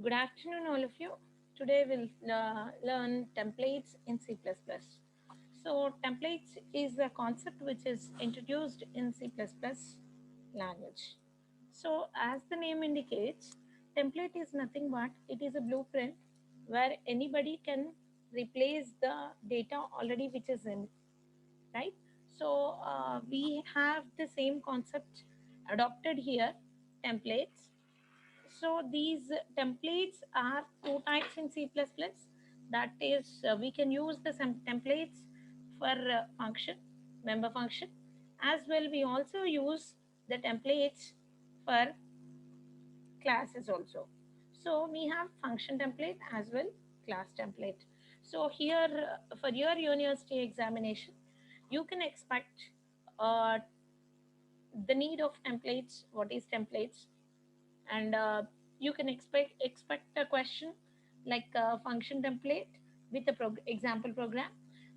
Good afternoon, all of you. Today we'll learn templates in C++. So templates is a concept which is introduced in C++ language. So as the name indicates, template is nothing but it is a blueprint where anybody can replace the data already which is in, right? So we have the same concept adopted here, templates. So these templates are two types in C++. That is, we can use the some templates for function, member function. As well, we also use the templates for classes also. So we have function template as well, class template. So here for your university examination, you can expect uh, the need of templates. What is templates? And you can expect a question like a function template with a example program.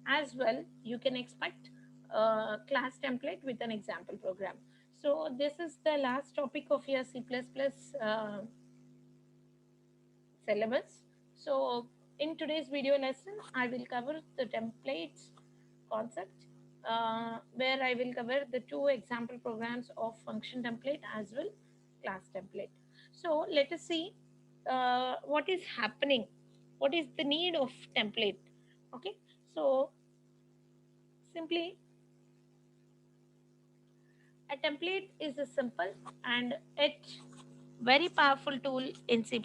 As well, you can expect a class template with an example program. So this is the last topic of your C++ syllabus. So in today's video lesson, I will cover the templates concept, where I will cover the two example programs of function template as well class template. So let us see what is happening, what is the need of template. Okay, so simply a template is a simple and it very powerful tool in C++.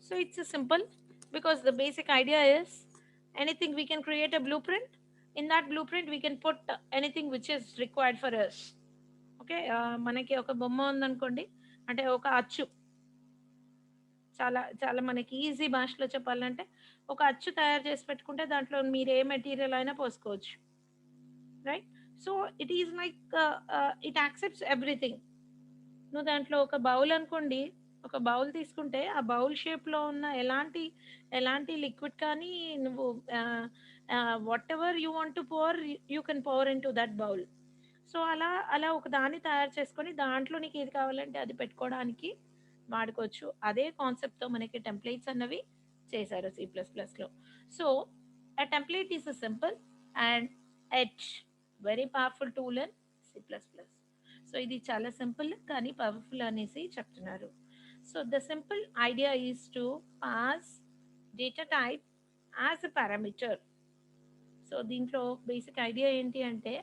So it's a simple because the basic idea is anything we can create a blueprint. In that blueprint, we can put anything which is required for us. Okay మనకి ఒక బొమ్మ ఉందనుకోండి, అంటే ఒక అచ్చు, చాలా చాలా మనకి ఈజీ భాషలో చెప్పాలంటే ఒక అచ్చు తయారు చేసి పెట్టుకుంటే దాంట్లో మీరు ఏ మెటీరియల్ అయినా పోసుకోవచ్చు, right? So it is like it accepts everything. నువ్వు దాంట్లో ఒక బౌల్ అనుకోండి, ఒక బౌల్ తీసుకుంటే ఆ బౌల్ షేప్‌లో ఉన్న ఎలాంటి ఎలాంటి లిక్విడ్ కానీ నువ్వు whatever you want to pour you can pour into that bowl. So, అలా అలా ఒక దాన్ని తయారు చేసుకొని దాంట్లో నీకు ఏది కావాలంటే అది పెట్టుకోవడానికి వాడుకోవచ్చు. అదే కాన్సెప్ట్‌తో మనకి టెంప్లేట్స్ అన్నవి చేశారు సి ప్లస్ ప్లస్‌లో. So, a template is a simple and yet very powerful tool in C plus plus. So ఇది చాలా సింపుల్ కానీ పవర్ఫుల్ అనేసి చెప్తున్నారు. So the simple idea is to pass data type as a parameter. So దీంట్లో basic idea ఏంటి అంటే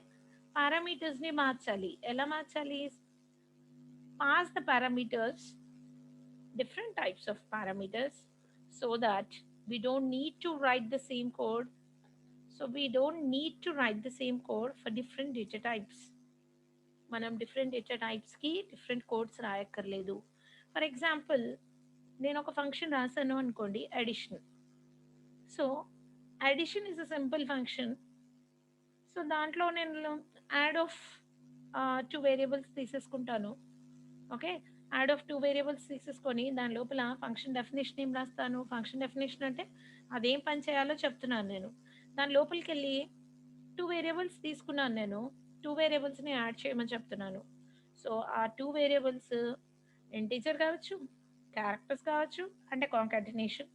పారామీటర్స్ని మార్చాలి. ఎలా మార్చాలి? Pass the parameters, different types of parameters, so that we don't need to write the same code. So we don't need to write the same code for different data types. మనం different data టైప్స్కి different codes రాయక్కర్లేదు. For example, నేను ఒక function రాశాను అనుకోండి, addition. So addition is a simple function. So దాంట్లో నేను add of two variables తీసేసుకుంటాను. Okay, add of two variables తీసేసుకొని దాని లోపల ఫంక్షన్ డెఫినేషన్ ఏం రాస్తాను? ఫంక్షన్ డెఫినేషన్ అంటే అదేం పని చేయాలో చెప్తున్నాను నేను. దాని లోపలికి వెళ్ళి టూ వేరియబుల్స్ తీసుకున్నాను నేను, టూ వేరియబుల్స్ని యాడ్ చేయమని చెప్తున్నాను. సో ఆ టూ వేరియబుల్స్ ఇంటీజర్ కావచ్చు, క్యారెక్టర్స్ కావచ్చు అంటే కాంకాటినేషన్,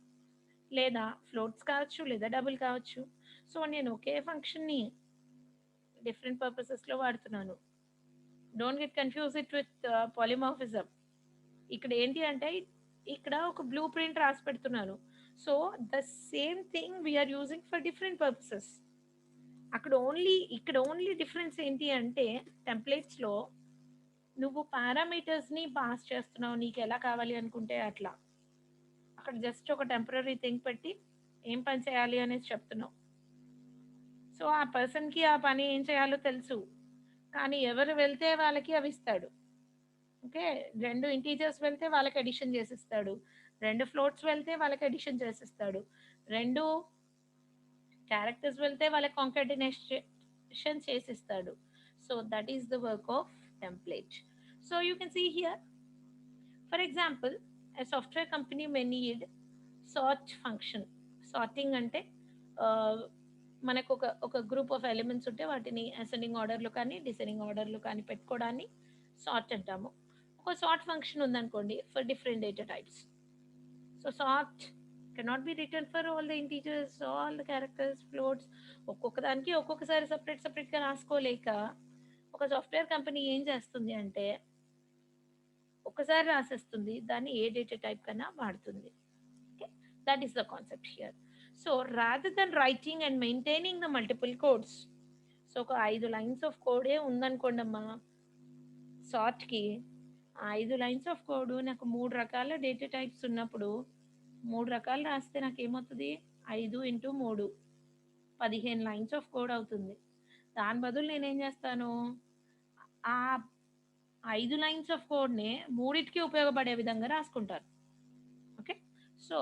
లేదా ఫ్లోట్స్ కావచ్చు, లేదా డబుల్ కావచ్చు. సో నేను ఒకే ఫంక్షన్ని డిఫరెంట్ పర్పసెస్లో వాడుతున్నాను. Don't get confuse it with polymorphism. ఇక్కడ ఏంటి అంటే ఇక్కడ ఒక బ్లూ ప్రింట్ రాసి పెడుతున్నాను. So the same thing we're using for different purposes. ఇక్కడ ఓన్లీ డిఫరెన్స్ ఏంటి అంటే టెంప్లెట్స్లో నువ్వు పారామీటర్స్ని పాస్ చేస్తున్నావు నీకు ఎలా కావాలి అనుకుంటే అట్లా. అక్కడ జస్ట్ ఒక టెంపరీ థింగ్ పెట్టి ఏం పని చేయాలి అనేది చెప్తున్నావు. సో ఆ పర్సన్కి ఆ పని ఏం చేయాలో తెలుసు, కానీ ఎవరు వెళ్తే వాళ్ళకి అవి ఇస్తాడు. ఓకే, రెండు ఇంటీజర్స్ వెళ్తే వాళ్ళకి అడిషన్ చేసిస్తాడు, రెండు ఫ్లోట్స్ వెళ్తే వాళ్ళకి అడిషన్ చేసిస్తాడు, రెండు క్యారెక్టర్స్ వెళ్తే వాళ్ళకి కాంకాటినేషన్ చేసిస్తాడు. So that is the work of template. So you can see here, for example, a software company may need sort function. Sorting అంటే మనకు ఒక గ్రూప్ ఆఫ్ ఎలిమెంట్స్ ఉంటే వాటిని అసెండింగ్ ఆర్డర్లో కానీ డిసెండింగ్ ఆర్డర్లో కానీ పెట్టుకోవడాన్ని సార్ట్ అంటాము. ఒక సార్ట్ ఫంక్షన్ ఉందనుకోండి for different data types. So sort cannot be return for all the integers, all the characters, floats. ఒక్కొక్క దానికి ఒక్కొక్కసారి సపరేట్గా రాసుకోలేక ఒక సాఫ్ట్వేర్ కంపెనీ ఏం చేస్తుంది అంటే ఒకసారి రాసేస్తుంది, దాన్ని ఏ డేటా టైప్ కన్నా వాడుతుంది. Okay, that is the concept here. So rather than writing and maintaining the multiple codes, so ఒక 5 లైన్స్ ఆఫ్ కోడే ఉందనుకోండి అమ్మా సార్ట్కి, ఆ 5 లైన్స్ ఆఫ్ కోడ్ నాకు 3 రకాల డేటా టైప్స్ ఉన్నప్పుడు 3 రకాలు రాస్తే నాకు ఏమవుతుంది, 5 ఇంటూ 3 15 లైన్స్ ఆఫ్ కోడ్ అవుతుంది. దాని బదులు నేనేం చేస్తాను, ఆ 5 లైన్స్ ఆఫ్ కోడ్ని మూడిటికి ఉపయోగపడే విధంగా రాసుకుంటాను. Okay, so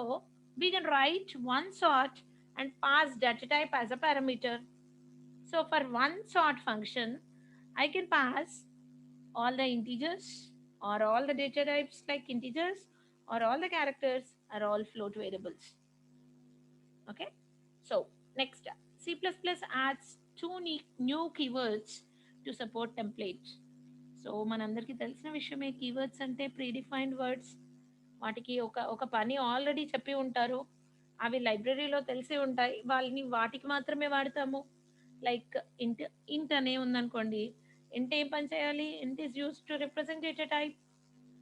we can write one sort and pass data type as a parameter. So for one sort function, I can pass all the integers or all the data types like integers or all the characters are all float variables. Okay, so next, C++ adds two new keywords to support templates. So మనందరికీ తెలిసిన విషయమే, keywords అంటే predefined words. వాటికి ఒక ఒక పని already చెప్పి ఉంటారు, అవి లైబ్రరీలో తెలిసి ఉంటాయి, వాళ్ళని వాటికి మాత్రమే వాడతాము. లైక్ ఇంట్, ఇంట్ అనే ఉందనుకోండి, ఇంట్ ఏం పని చేయాలి, ఇంట్ is use to represent data type,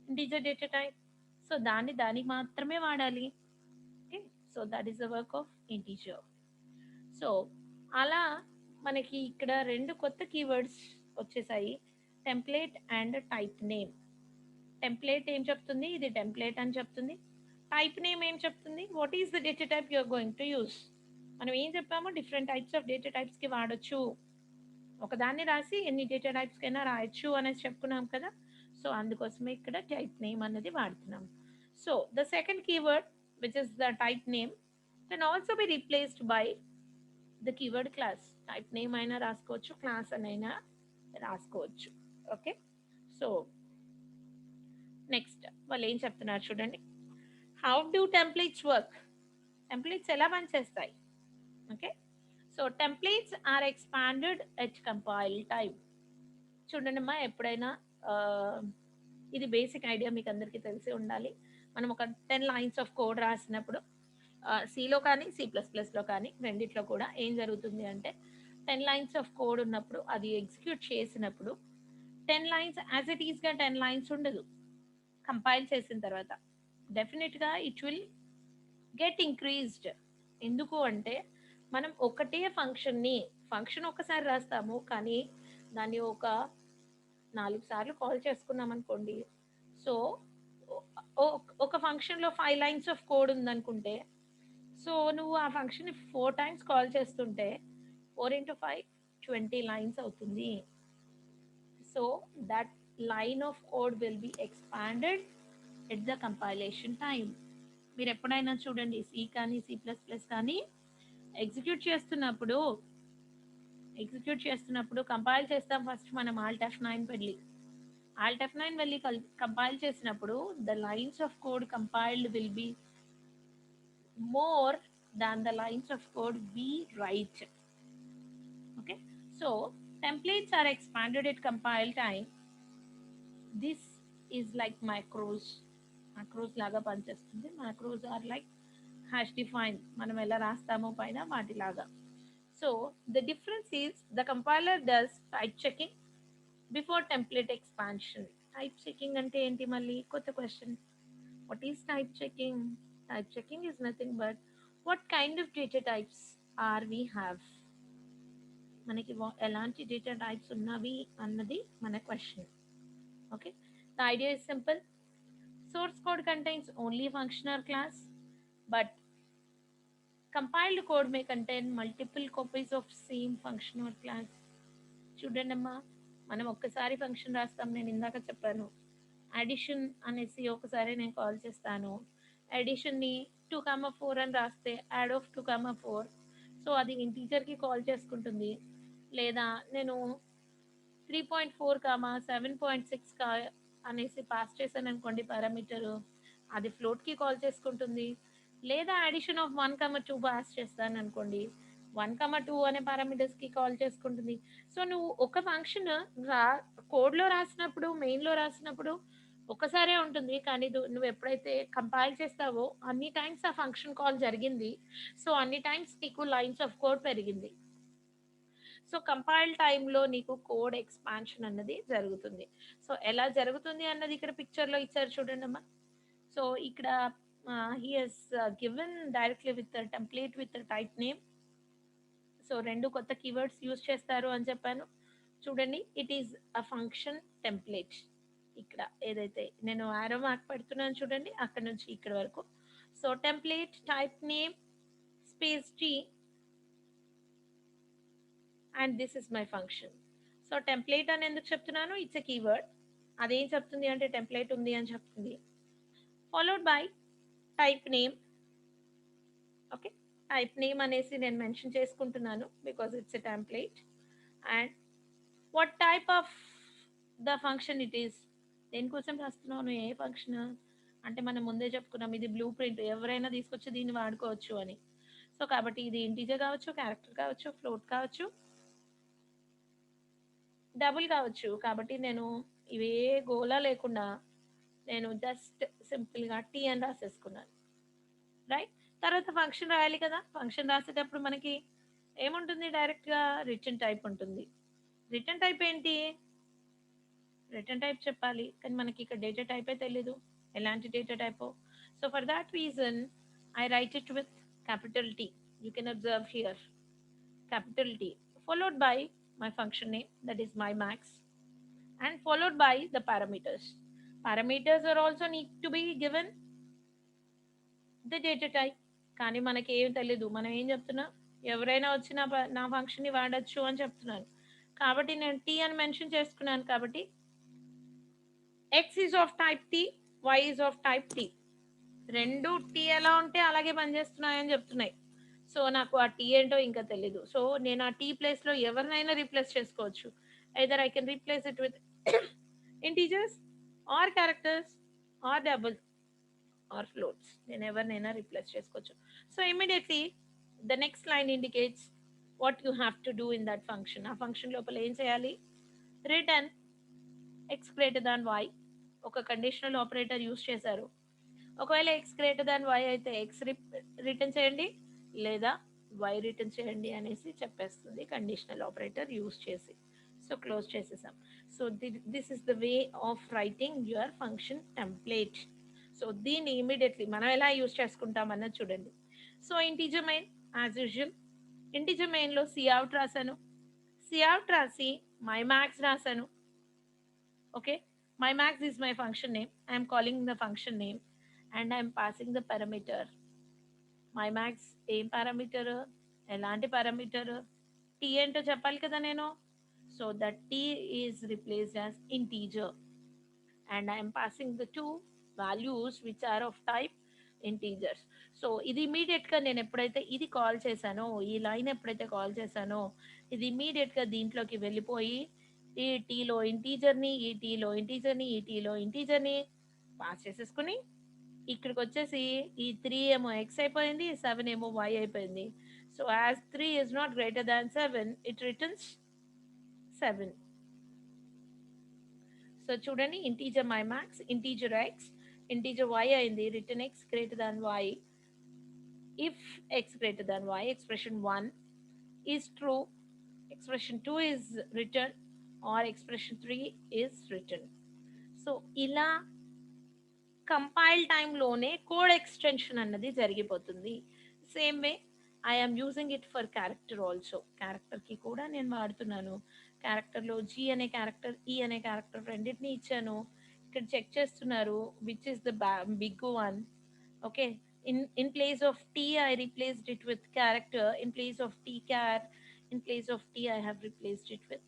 integer data type. So దానికి మాత్రమే వాడాలి. Okay, so that is the work of integer. So అలా మనకి ఇక్కడ రెండు కొత్త కీవర్డ్స్ వచ్చేసాయి, template and type name. Template ఏం చెప్తుంది, ఇది టెంప్లేట్ అని చెప్తుంది. టైప్ నేమ్ ఏం చెప్తుంది, what is the data type you are going to use. మనం ఏం చెప్పామో డిఫరెంట్ టైప్స్ ఆఫ్ డేటా టైప్స్కి వాడచ్చు, ఒకదాన్ని రాసి ఎన్ని డేటా టైప్స్కైనా రాయొచ్చు అనేసి చెప్పుకున్నాం కదా. సో అందుకోసమే ఇక్కడ టైప్ నేమ్ అనేది వాడుతున్నాం. So the second keyword which is the type name can also be replaced by the keyword class. Type name అయినా రాసుకోవచ్చు, క్లాస్ అనైనా రాసుకోవచ్చు. ఓకే, సో నెక్స్ట్ వాళ్ళు ఏం చెప్తున్నారు చూడండి, how do templates work, templates ఎలా పనిచేస్తాయి. Okay, so templates are expanded at compile time. చూడండి అమ్మా, ఎప్పుడైనా ఇది బేసిక్ ఐడియా మీకు అందరికీ తెలిసి ఉండాలి. మనం ఒక 10 లైన్స్ ఆఫ్ కోడ్ రాసినప్పుడు సిలో కానీ C++లో కానీ రెండిట్లో కూడా ఏం జరుగుతుంది అంటే 10 లైన్స్ ఆఫ్ కోడ్ ఉన్నప్పుడు అది ఎగ్జిక్యూట్ చేసినప్పుడు 10 లైన్స్ యాజ్ ఇట్ ఈస్గా 10 లైన్స్ ఉండదు. కంపైల్ చేసిన తర్వాత డెఫినెట్గా ఇట్ విల్ గెట్ ఇంక్రీజ్డ్. ఎందుకు అంటే మనం ఒకటే ఫంక్షన్ ఒకసారి రాస్తాము, కానీ దాన్ని ఒక 4 సార్లు కాల్ చేసుకున్నాం అనుకోండి. సో ఒక ఫంక్షన్లో 5 లైన్స్ ఆఫ్ కోడ్ ఉందనుకుంటే, సో నువ్వు ఆ ఫంక్షన్ 4 టైమ్స్ కాల్ చేస్తుంటే 4 into 5 20 లైన్స్ అవుతుంది. So that line of code will be expanded at the compilation time. మీరు ఎప్పుడైనా చూడండి సి కానీ C++ కానీ ఎగ్జిక్యూట్ చేస్తున్నప్పుడు కంపైల్ చేస్తాం, ఫస్ట్ మనం ఆల్ట్ F9 వెళ్ళి కంపైల్ చేసినప్పుడు the lines of code compiled will be more than the lines of code we write. Okay, so templates are expanded at compile time. This is like macros laga పనిచేస్తుంది. Macros are like hash define, మనం ఎలా రాస్తామో పైన వాటిలాగా. So the difference is the compiler does type checking before template expansion. Type checking అంటే ఏంటి, మళ్ళీ కొత్త question. What is type checking? Type checking is nothing but what kind of data types are we have. మనకి ఎలాంటి data types ఉన్నవి అన్నది మన question. Okay, the idea is simple. Source code contains only function are class, but compiled code May contain multiple copies of same function are class. చూడండి అమ్మా, మనం ఒక్కసారి function రాస్తాం, నేను ఇందాక చెప్పాను అడిషన్ అనేసి ఒకసారి నేను కాల్ చేస్తాను, అడిషన్ని 2,4 అని రాస్తే యాడ్ ఆఫ్ 2,4, సో అది ఇంటీజర్కి కాల్ చేసుకుంటుంది. లేదా నేను 3.4, 7.6 అనేసి పాస్ చేశాను అనుకోండి పారామీటరు, అది ఫ్లోట్కి కాల్ చేసుకుంటుంది. లేదా అడిషన్ ఆఫ్ 1, 2 పాస్ చేస్తాను అనుకోండి, 1, 2 అనే పారామీటర్స్కి కాల్ చేసుకుంటుంది. సో నువ్వు ఒక ఫంక్షన్ కోడ్లో రాసినప్పుడు, మెయిన్లో రాసినప్పుడు ఒక్కసారే ఉంటుంది. కానీ నువ్వు ఎప్పుడైతే కంపైల్ చేస్తావో అన్ని టైమ్స్ ఆ ఫంక్షన్ కాల్ జరిగింది. సో, అన్ని టైమ్స్ నీకు లైన్స్ ఆఫ్ కోడ్ పెరిగింది. సో, కంపైల్ టైమ్‌లో నీకు కోడ్ ఎక్స్‌పాన్షన్ అన్నది జరుగుతుంది. సో, ఎలా జరుగుతుంది అన్నది ఇక్కడ పిక్చర్‌లో ఇచ్చారు చూడండమ్మా. సో, ఇక్కడ he has given directly with template with type name. So, 2 కొత్త కీవర్డ్స్ యూజ్ చేస్తారు అని చెప్పాను. చూడండి, it is a function template. ఇక్కడ ఏదైతే నేను యారో మార్క్ పెడుతున్నాను చూడండి, అక్కడ నుంచి ఇక్కడ వరకు. So, template type name space T and this is my function. So, template అని ఎందుకు చెప్తున్నాను? It's a keyword. అదేం చెప్తుంది అంటే టెంప్లేట్ ఉంది అని చెప్తుంది. Followed by type name. Okay, type name అనేసి నేను మెన్షన్ చేసుకుంటున్నాను because it's a template. And what type of the function it is. దేనికోసం రాస్తున్నావు నువ్వు? ఏ ఫంక్షన్ అంటే మనం ముందే చెప్పుకున్నాం, ఇది బ్లూ ప్రింట్, ఎవరైనా తీసుకొచ్చి దీన్ని వాడుకోవచ్చు అని. సో కాబట్టి ఇది ఇంటీజర్ కావచ్చు, క్యారెక్టర్ కావచ్చు, ఫ్లోట్ కావచ్చు, డబుల్ కావచ్చు. కాబట్టి నేను ఇవే గోలా లేకుండా నేను జస్ట్ సింపుల్గా టీ అని రాసేసుకున్నాను. రైట్. తర్వాత ఫంక్షన్ రాయాలి కదా. ఫంక్షన్ రాసేటప్పుడు మనకి ఏముంటుంది? డైరెక్ట్గా రిటర్న్ టైప్ ఉంటుంది. రిటర్న్ టైప్ ఏంటి? రిటర్న్ టైప్ చెప్పాలి, కానీ మనకి ఇక్కడ డేటా టైపే తెలీదు, ఎలాంటి data typo. So for that reason I right it with capital T. You can observe here capital T, followed by my function name, that is my max, and followed by the parameters. Parameters are also need to be given the data type. కానీ మనకి ఏం తెలీదు, మనం ఏం చెప్తున్నా, ఎవరైనా వచ్చి నా ఫంక్షన్ని వాడచ్చు అని చెప్తున్నాను. కాబట్టి నేను టీ అని మెన్షన్ చేసుకున్నాను. కాబట్టి X is of type T, Y is of type T. రెండు టీ ఎలా ఉంటే అలాగే పనిచేస్తున్నాయని చెప్తున్నాయి. సో నాకు ఆ టీ ఏంటో ఇంకా తెలీదు. సో నేను ఆ టీ ప్లేస్లో ఎవరినైనా రీప్లేస్ చేసుకోవచ్చు. Either I can replace it with integers or characters or double or floats. నేను ఎవరినైనా రీప్లేస్ చేసుకోవచ్చు. So immediately the next line indicates what you have to do in that function. ఆ function లోపల ఏం చేయాలి? Return X greater than Y. ఒక conditional operator use చేశారు. ఒకవేళ ఎక్స్ గ్రేటర్ దాన్ వై అయితే ఎక్స్ రిటర్న్ చేయండి, లేదా వై రిటర్న్ చేయండి అనేసి చెప్పేస్తుంది కండిషనల్ ఆపరేటర్ యూస్ చేసి. సో క్లోజ్ చేసేసాం. So this is the way of writing your function template. So దీన్ని ఇమీడియట్లీ మనం ఎలా యూస్ చేసుకుంటాం అన్నది చూడండి. So integer main as usual, integer మెయిన్లో సిఅవుట్ రాశాను, సిఅవుట్ రాసి మై మ్యాక్స్ రాశాను. Okay, my max is my function name. I am calling the function name and I am passing the parameter. My max ఏం parameter, ఎలాంటి parameter, T ఏంటో చెప్పాలి కదా నేను. So that T is replaced as integer and I am passing the two values which are of type integers. So ఇది ఇమీడియట్గా నేను ఎప్పుడైతే ఇది కాల్ చేశానో, ఈ లైన్ ఎప్పుడైతే కాల్ చేశానో, ఇది ఇమీడియట్గా దీంట్లోకి వెళ్ళిపోయి ఈ టీలో ఇంటీజర్ని, ఈ టీలో ఇంటీజర్ని, ఈ టీలో ఇంటీజర్ని పాస్ చేసేసుకుని ఇక్కడికి వచ్చేసి ఈ 3 ఏమో ఎక్స్ అయిపోయింది, 7 ఏమో వై అయిపోయింది. So as 3 is not greater than 7, it returns 7. So చూడండి, integer my max, integer X, integer Y అయింది, return X greater than Y. If X greater than Y, expression 1 is true, expression 2 is written or expression 3 is written. So ఇలా compile టైంలోనే code extension అన్నది జరిగిపోతుంది. Same way I'm using it for character also. క్యారెక్టర్కి కూడా నేను వాడుతున్నాను. క్యారెక్టర్లో G అనే క్యారెక్టర్, ఈ అనే క్యారెక్టర్ రెండింటిని ఇచ్చాను. ఇక్కడ చెక్ చేస్తున్నారు which is the big one. Okay, in place of t I replaced it with character, in place of t char, in place of t I have replaced it with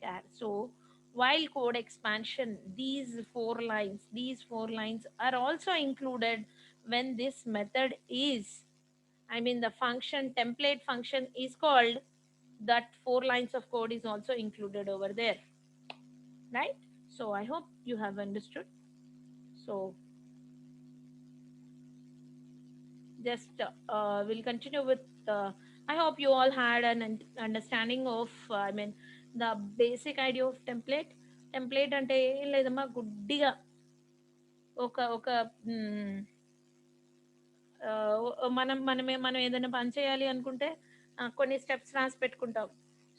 char. So while code expansion, these four lines are also included when this method is, I mean the function template function is called, that 4 lines of code is also included over there, right? So I hope you have understood. So just we'll continue with I hope you all had an understanding of I mean the basic idea of template. Template అంటే ఏం లేదమ్మా, గుడ్డిగా ఒక ఒక మనం ఏదైనా పని చేయాలి అనుకుంటే కొన్ని స్టెప్స్ రాసి పెట్టుకుంటాం.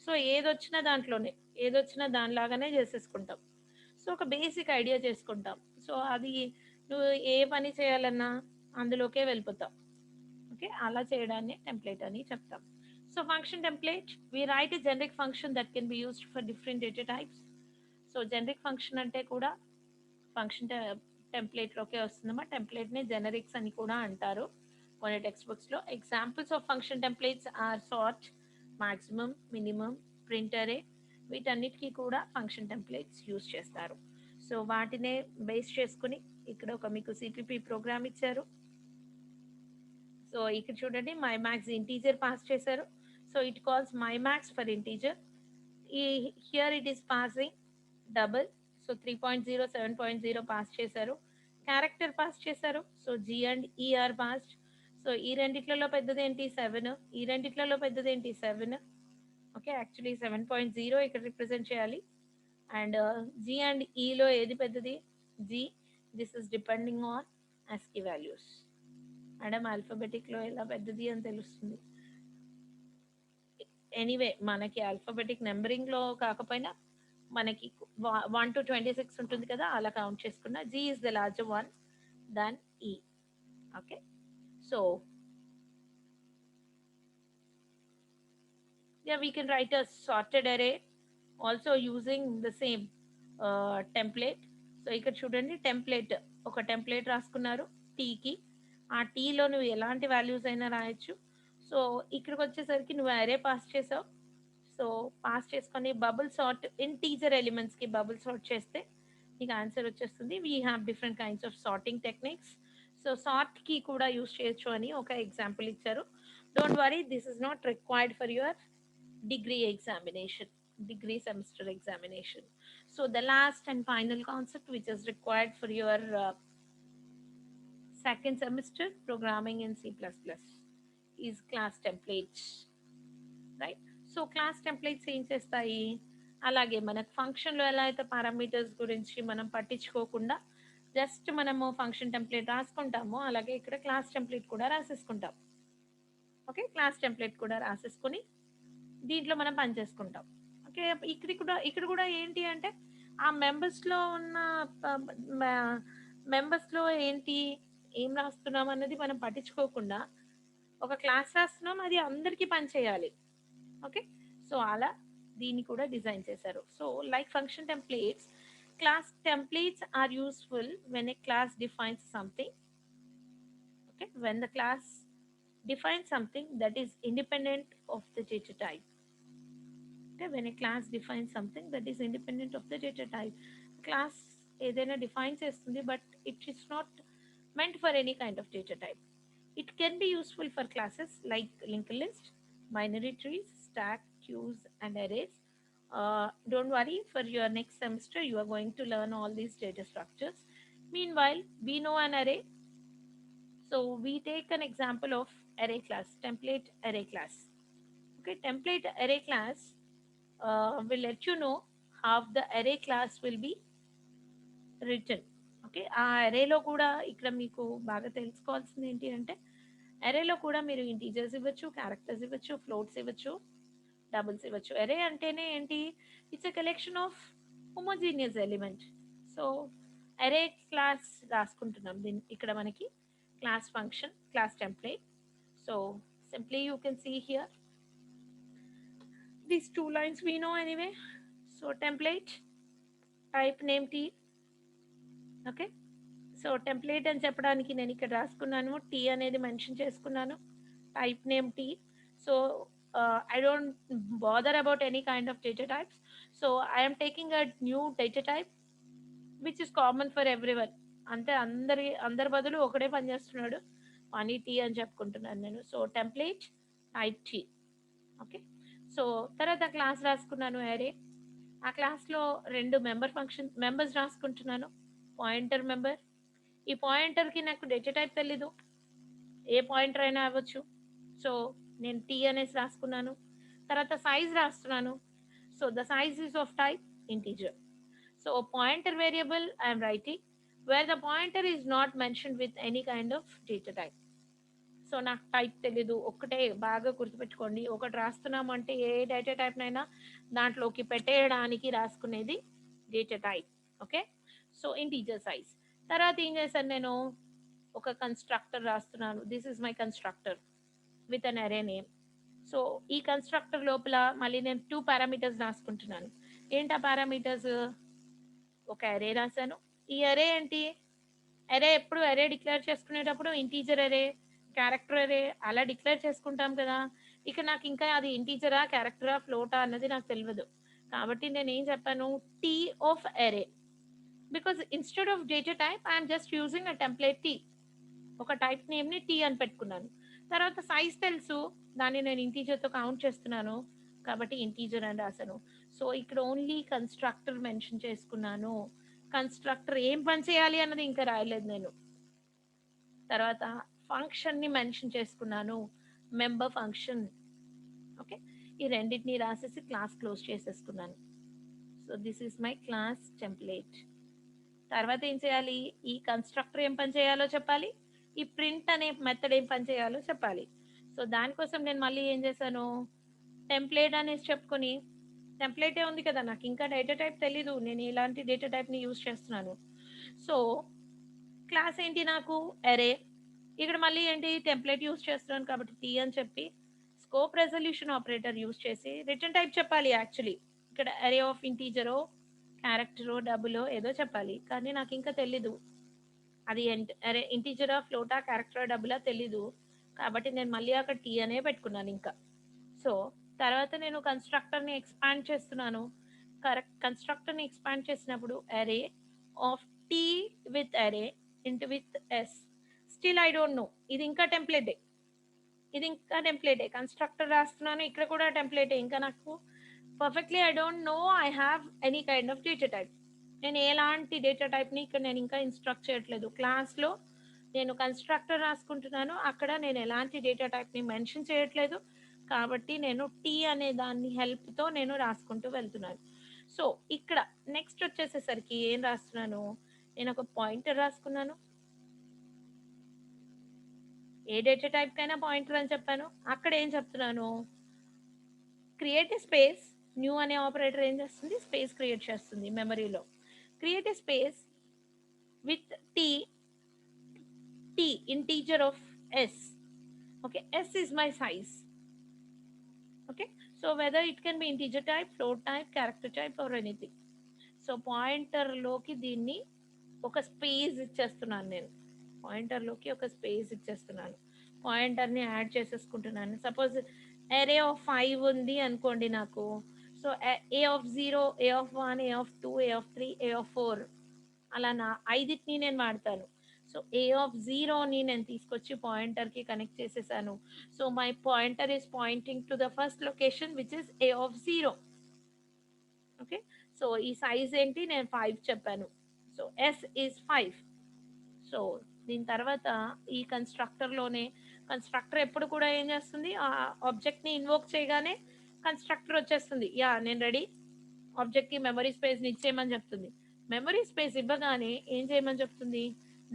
సో ఏదొచ్చినా దాంట్లోనే ఏదొచ్చినా దానిలాగానే చేసేసుకుంటాం. సో ఒక బేసిక్ ఐడియా చేసుకుంటాం. సో అది నువ్వు ఏ పని చేయాలన్నా అందులోకే వెళ్ళిపోతాం. ఓకే, అలా చేయడాన్ని టెంప్లేట్ అని చెప్తాం. So function template, we write a generic function that can be used for different data types. So generic function అంటే కూడా ఫంక్షన్ టెంప్లేట్లోకే వస్తుందన్నమాట. టెంప్లేట్ని జెనరిక్స్ అని కూడా అంటారు కొన్ని టెక్స్ట్ బుక్స్లో. Examples of function templates are sort, maximum, minimum, print array. వీటన్నిటికీ కూడా ఫంక్షన్ టెంప్లేట్స్ యూస్ చేస్తారు. సో వాటినే బేస్ చేసుకుని ఇక్కడ ఒక మీకు సిపిపి ప్రోగ్రామ్ ఇచ్చారు. సో ఇక్కడ చూడండి, మై మ్యాక్స్ ఇంటీజర్ పాస్ చేశారు. So it calls my max for integer. Here it is passing double. So 3.0, 7.0 pass చేశారు. క్యారెక్టర్ పాస్ చేశారు. So G and ER pass. So ఈ రెండిట్లలో పెద్దది ఏంటి? 7. ఈ రెండిట్లలో పెద్దది ఏంటి? 7. ఓకే, యాక్చువల్లీ 7.0 ఇక్కడ రిప్రజెంట్ చేయాలి. అండ్ జీ అండ్ ఈలో ఏది పెద్దది? G. This is depending on ASCII values. Madam ఆల్ఫాబెటిక్లో ఎలా పెద్దది అని తెలుస్తుంది. ఎనీవే మనకి ఆల్ఫాబెటిక్ నెంబరింగ్లో కాకపోయినా మనకి 1 to 26 ఉంటుంది కదా, అలా కౌంట్ చేసుకున్న G is the larger one than E. Okay, so yeah, we can write a sorted array also using the same template. So ఇక్కడ చూడండి, టెంప్లెట్ ఒక టెంప్లెట్ రాసుకున్నారు టీకి. ఆ టీలో నువ్వు ఎలాంటి వాల్యూస్ అయినా రాయొచ్చు. సో ఇక్కడికి వచ్చేసరికి నువ్వు అరే పాస్ చేసావు. సో పాస్ చేసుకొని బబుల్ సార్ట్, ఇంటీజర్ ఎలిమెంట్స్కి బబుల్ సార్ట్ చేస్తే నీకు ఆన్సర్ వచ్చేస్తుంది. We have different kinds of sorting techniques. So సార్ట్కి కూడా యూస్ చేయొచ్చు అని ఒక ఎగ్జాంపుల్ ఇచ్చారు. Don't worry, this is not required for your degree examination, degree semester examination. So the last and final concept which is required for your second semester programming in C++ is class templates, right? So class templates ఏం చేస్తాయి? అలాగే మనకు ఫంక్షన్లో ఎలా అయితే parameters గురించి మనం పట్టించుకోకుండా జస్ట్ మనము ఫంక్షన్ టెంప్లెట్ రాసుకుంటామో, అలాగే ఇక్కడ క్లాస్ టెంప్లెట్ కూడా రాసేసుకుంటాం. ఓకే, క్లాస్ టెంప్లెట్ కూడా రాసేసుకొని దీంట్లో మనం పని చేసుకుంటాం. ఓకే, ఇక్కడ కూడా ఏంటి అంటే ఆ మెంబర్స్లో ఉన్న మెంబర్స్లో ఏంటి ఏం రాస్తున్నాం అన్నది మనం పట్టించుకోకుండా ఒక క్లాస్ రాస్తున్నాం, అది అందరికీ పని చేయాలి. ఓకే, సో అలా దీన్ని కూడా డిజైన్ చేశారు. So like function templates, class templates are useful when a class defines something. Okay, when the class defines something that is independent of the data type. Okay, when a class defines something that is independent of the data type, class ఏదైనా define చేస్తుంది, but it is not meant for any kind of data type. It can be useful for classes like linked list, binary trees, stack, queues, and arrays. Don't worry, for your next semester you are going to learn all these data structures. Meanwhile, we know an array. So we take an example of array class, template array class. Okay, template array class will let you know how the array class will be written. Okay, ఆ అరేలో కూడా ఇక్కడ మీకు బాగా తెలుసుకోవాల్సింది ఏంటి అంటే, అరేలో కూడా మీరు ఇంటీజర్స్ ఇవ్వచ్చు, క్యారెక్టర్స్ ఇవ్వచ్చు, ఫ్లోట్స్ ఇవ్వచ్చు, డబుల్స్ ఇవ్వచ్చు. అరే అంటేనే ఏంటి? It's a collection of homogeneous element. So అరే క్లాస్ రాసుకుంటున్నాం దీన్ని ఇక్కడ మనకి class function, class template. So simply you can see here these two lines we know anyway. So template, type name t. Okay, so template అని చెప్పడానికి నేను ఇక్కడ రాసుకున్నాను, T అనేది మెన్షన్ చేసుకున్నాను, type name T. So I don't bother about any kind of data types. So I am taking a new data type which is common for everyone. అంటే అందరి బదులు ఒకటే పని చేస్తున్నాడు, పని టీ అని చెప్పుకుంటున్నాను నేను. So template type tea. Okay, so తర్వాత క్లాస్ రాసుకున్నాను అరే. ఆ క్లాస్లో రెండు మెంబర్స్ రాసుకుంటున్నాను, పాయింటర్ మెంబర్. ఈ పాయింటర్కి నాకు డేటా టైప్ తెలీదు, ఏ పాయింటర్ అయినా అవ్వచ్చు. సో నేను టీ అనేసి రాసుకున్నాను. తర్వాత సైజ్ రాస్తున్నాను. So the size is of type integer. So pointer variable I'm writing, where the pointer is not mentioned with any kind of data type. So నాకు type తెలీదు, ఒక్కటే బాగా గుర్తుపెట్టుకోండి, ఒకటి రాస్తున్నామంటే ఏ డేటా టైప్నైనా దాంట్లోకి పెట్టేయడానికి రాసుకునేది data type. Okay, so integer size. తర్వాత ఏం చేశాను నేను, ఒక కన్స్ట్రక్టర్ రాస్తున్నాను. This is my constructor with an array name. So ఈ కన్స్ట్రక్టర్ లోపల మళ్ళీ నేను 2 పారామీటర్స్ రాసుకుంటున్నాను. ఏంటి ఆ పారామీటర్స్? ఒక అరే రాశాను. ఈ అరే ఏంటి, అరే ఎప్పుడు అరే డిక్లేర్ చేసుకునేటప్పుడు ఇంటీజర్ అరే, క్యారెక్టర్ అరే అలా డిక్లేర్ చేసుకుంటాం కదా. ఇక నాకు ఇంకా అది ఇంటీజరా, క్యారెక్టరా, ఫ్లోటా అన్నది నాకు తెలియదు. కాబట్టి నేను ఏం చెప్పాను, T of array, because instead of data type I'm just using a template T. ఒక టైప్ నేమ్ని టీ అని పెట్టుకున్నాను. తర్వాత సైజ్ తెలుసు, దాన్ని నేను ఇంటీజర్తో కౌంట్ చేస్తున్నాను కాబట్టి ఇంటీజర్ అని రాశాను. సో ఇక్కడ ఓన్లీ కన్స్ట్రక్టర్ మెన్షన్ చేసుకున్నాను. కన్స్ట్రక్టర్ ఏం పని చేయాలి అన్నది ఇంకా రాయలేదు నేను. తర్వాత ఫంక్షన్ని మెన్షన్ చేసుకున్నాను, మెంబర్ ఫంక్షన్. ఓకే, ఈ రెండింటిని రాసేసి క్లాస్ క్లోజ్ చేసేసుకున్నాను. So this is my class template. తర్వాత ఏం చేయాలి, ఈ కన్స్ట్రక్టర్ ఏం పని చేయాలో చెప్పాలి, ఈ ప్రింట్ అనే మెథడ్ ఏం పని చేయాలో చెప్పాలి. సో దానికోసం నేను మళ్ళీ ఏం చేశాను, టెంప్లేట్ అనేసి చెప్పుకొని, టెంప్లేటే ఉంది కదా, నాకు ఇంకా డేటా టైప్ తెలీదు, నేను ఇలాంటి డేటా టైప్ని యూజ్ చేస్తున్నాను. సో క్లాస్ ఏంటి నాకు, అరే. ఇక్కడ మళ్ళీ ఏంటి, టెంప్లేట్ యూజ్ చేస్తున్నాను కాబట్టి టీ అని చెప్పి స్కోప్ రెజల్యూషన్ ఆపరేటర్ యూజ్ చేసి రిటర్న్ టైప్ చెప్పాలి. యాక్చువల్లీ ఇక్కడ అరే ఆఫ్ ఇంటీజరో, క్యారెక్టరో, డబులో ఏదో చెప్పాలి, కానీ నాకు ఇంకా తెలీదు అది అరే ఇంటీజరా, ఫ్లోటా, క్యారెక్టరా, డబులా తెలీదు. కాబట్టి నేను మళ్ళీ అక్కడ టీ అనే పెట్టుకున్నాను ఇంకా. సో తర్వాత నేను కన్స్ట్రక్టర్ని ఎక్స్పాండ్ చేస్తున్నాను. కన్స్ట్రక్టర్ని ఎక్స్పాండ్ చేసినప్పుడు array of T with array into with S. Still I don't know, ఇది ఇంకా టెంప్లేటే, ఇది ఇంకా టెంప్లేటే. కన్స్ట్రక్టర్ రాస్తున్నాను, ఇక్కడ కూడా టెంప్లేటే. ఇంకా నాకు perfectly I don't no I have any kind of data type. నేను ఎలాంటి డేటా టైప్ని ఇక్కడ నేను ఇంకా ఇన్స్ట్రక్ట్ చేయట్లేదు. క్లాస్లో నేను కన్స్ట్రక్టర్ రాసుకుంటున్నాను, అక్కడ నేను ఎలాంటి డేటా టైప్ని మెన్షన్ చేయట్లేదు. కాబట్టి నేను టీ అనే దాన్ని హెల్ప్తో నేను రాసుకుంటూ వెళ్తున్నాను. సో ఇక్కడ నెక్స్ట్ వచ్చేసేసరికి ఏం రాస్తున్నాను, నేను ఒక పాయింటర్ రాసుకున్నాను. ఏ డేటా టైప్ కైనా పాయింటర్ అని చెప్పాను. అక్కడ ఏం చెప్తున్నాను, క్రియేట్ ఏ స్పేస్, న్యూ అనే ఆపరేటర్ ఏం చేస్తుంది, స్పేస్ క్రియేట్ చేస్తుంది మెమరీలో. Create a space with T, T integer of S. Okay, S is my size. Okay, so whether it can be integer type, float type, character type or anything. So పాయింటర్లోకి దీన్ని ఒక space ఇచ్చేస్తున్నాను నేను. పాయింటర్లోకి ఒక space ఇచ్చేస్తున్నాను, పాయింటర్ని add చేసేసుకుంటున్నాను. సపోజ్ అరే ఆఫ్ 5 ఉంది అనుకోండి నాకు. So A of 0, A of 1, A of 2, A of 3, A of 4 అలా నా 5ని నేను వాడతాను. సో ఏ ఆఫ్ 0ని నేను తీసుకొచ్చి పాయింటర్కి కనెక్ట్ చేసేసాను. So my pointer is pointing to the first location which is a of 0. Okay, so ఈ సైజ్ ఏంటి, నేను 5 చెప్పాను. So yes is 5. సో దీని తర్వాత ఈ కన్స్ట్రక్టర్లోనే, కన్స్ట్రక్టర్ ఎప్పుడు కూడా ఏం చేస్తుంది, ఆ ఆబ్జెక్ట్ని ఇన్వోక్ చేయగానే కన్స్ట్రక్టర్ వచ్చేస్తుంది. యా నేను రెడీ, ఆబ్జెక్ట్కి మెమరీ స్పేస్ని ఇచ్చేయమని చెప్తుంది. మెమరీ స్పేస్ ఇవ్వగానే ఏం చేయమని చెప్తుంది,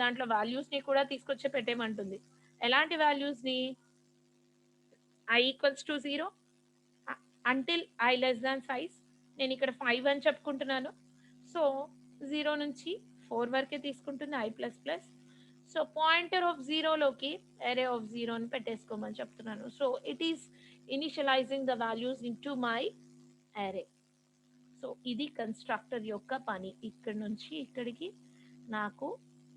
దాంట్లో వాల్యూస్ని కూడా తీసుకొచ్చి పెట్టేయమంటుంది. ఎలాంటి వాల్యూస్ని, I equals to 0 until I less than size. నేను ఇక్కడ 5 అని చెప్పుకుంటున్నాను. సో 0 నుంచి 4 వరకే తీసుకుంటుంది, i plus plus. So pointer of 0లోకి అరే ఆఫ్ 0 అని పెట్టేసుకోమని చెప్తున్నాను. So it is initializing the values into my array. సో ఇది కన్స్ట్రక్టర్ యొక్క పని. ఇక్కడ నుంచి ఇక్కడికి నాకు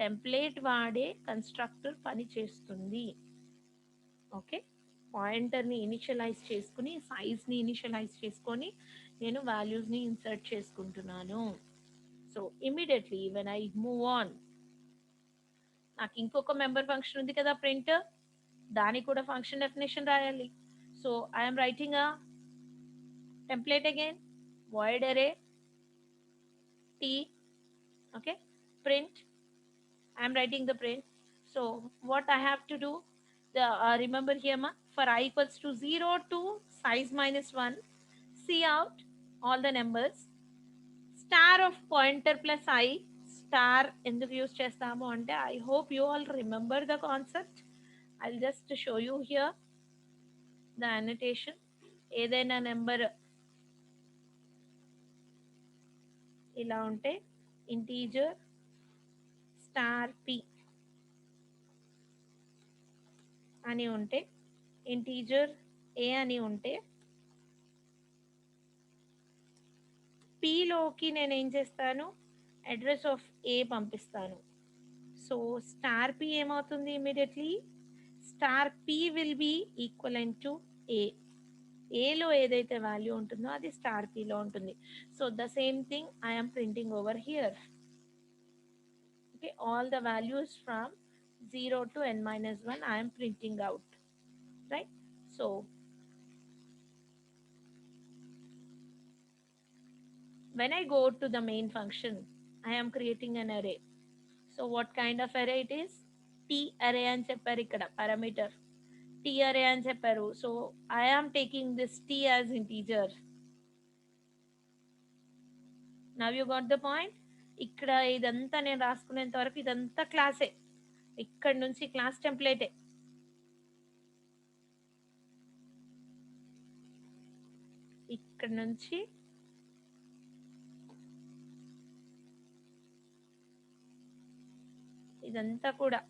టెంప్లేట్ వాడే కన్స్ట్రక్టర్ పని చేస్తుంది. ఓకే, పాయింటర్ని ఇనిషియలైజ్ చేసుకుని, సైజ్ని ఇనిషియలైజ్ చేసుకొని నేను వాల్యూస్ని ఇన్సర్ట్ చేసుకుంటున్నాను. So immediately when I move on, నాకు ఇంకొక మెంబర్ ఫంక్షన్ ఉంది కదా ప్రింట్, దానికి కూడా ఫంక్షన్ డెఫినేషన్ రాయాలి. So I'm writing a template again, void array t. Okay, print, I'm writing the print. So what I have to do, the remember here for I equals to 0 to size minus 1, see out all the numbers, star of pointer plus I, star ఎందుకు use చేస్తాము అంటే I hope you all remember the concept. I just show you here the annotation. ఏదైనా number ఇలా ఉంటే integer star P అని ఉంటే, integer ఏ అని ఉంటే, పిలోకి నేను ఏం చేస్తాను, అడ్రస్ ఆఫ్ ఏ పంపిస్తాను. సో స్టార్ పి ఏమవుతుంది immediately, star p will be equivalent to a. ఏలో ఏదైతే వాల్యూ ఉంటుందో అది స్టార్ పిలో ఉంటుంది. So the same thing I'm printing over here. Okay, all the values from 0 to n-1 I am printing out, right? So when I go to the main function, I am creating an array. So what kind of array it is? T array అని చెప్పారు ఇక్కడ parameter. T array అని చెప్పారు. So I am taking this T as integer. Now you got the point. ఇక్కడ ఇదంతా నేను రాసుకునేంత వరకు ఇదంతా క్లాసే. ఇక్కడ నుంచి క్లాస్ టెంప్లేటే. ఇక్కడ నుంచి ఇదంతా కూడా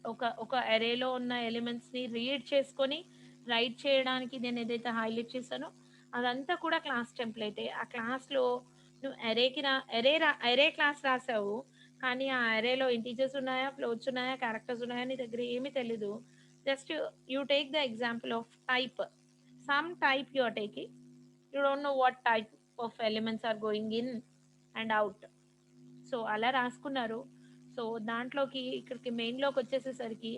ఒక అరేలో ఉన్న ఎలిమెంట్స్ని రీడ్ చేసుకొని రైట్ చేయడానికి నేను ఏదైతే హైలైట్ చేశానో అదంతా కూడా క్లాస్ టెంప్లేటే. ఆ క్లాస్లో నువ్వు అరే క్లాస్ రాసావు, కానీ ఆ అరేలో ఇంటీజర్స్ ఉన్నాయా, ఫ్లోట్స్ ఉన్నాయా, క్యారెక్టర్స్ ఉన్నాయా నీ దగ్గర ఏమీ తెలీదు. Just you take the example of type. Some type you are taking, you don't know what type of elements are going in and out. So అలా రాసుకున్నారు. సో దాంట్లోకి ఇక్కడికి మెయిన్లోకి వచ్చేసేసరికి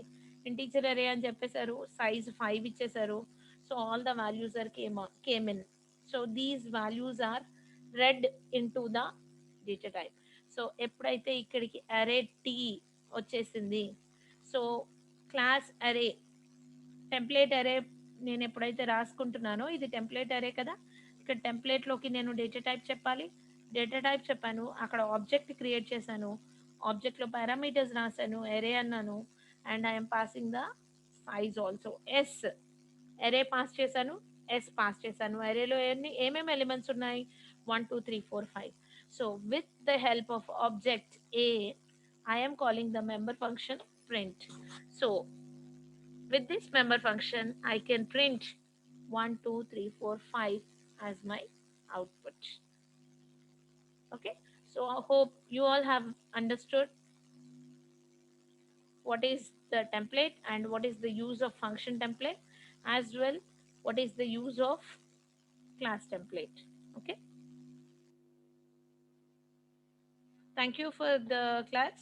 ఇంటీజర్ అరే అని చెప్పేశారు, సైజ్ 5 ఇచ్చేశారు. So all the values are came in. So these values are read in to the data type. So ఎప్పుడైతే ఇక్కడికి అరే టీ వచ్చేసింది, సో క్లాస్ అరే టెంప్లేట్ అరే నేను ఎప్పుడైతే రాసుకుంటున్నానో ఇది టెంప్లేట్ అరే కదా, ఇక్కడ టెంప్లేట్లోకి నేను డేటా టైప్ చెప్పాలి. డేటా టైప్ చెప్పాను, అక్కడ ఆబ్జెక్ట్ క్రియేట్ చేశాను, ఆబ్జెక్ట్లో పారామీటర్స్ రాశాను, ఎరే అన్నాను, and I'm passing the size also. Yes array pass చేశాను, ఎస్ పాస్ చేశాను. ఎరేలో ఏమేమి ఎలిమెంట్స్ ఉన్నాయి, 1 2 3 4 5. So with the help of object A I'm calling the member function print. So with this member function I can print 1 2 3 4 5 as my output. Okay, so I hope you all have understood what is the template and what is the use of function template, as well what is the use of class template. Okay, thank you for the class.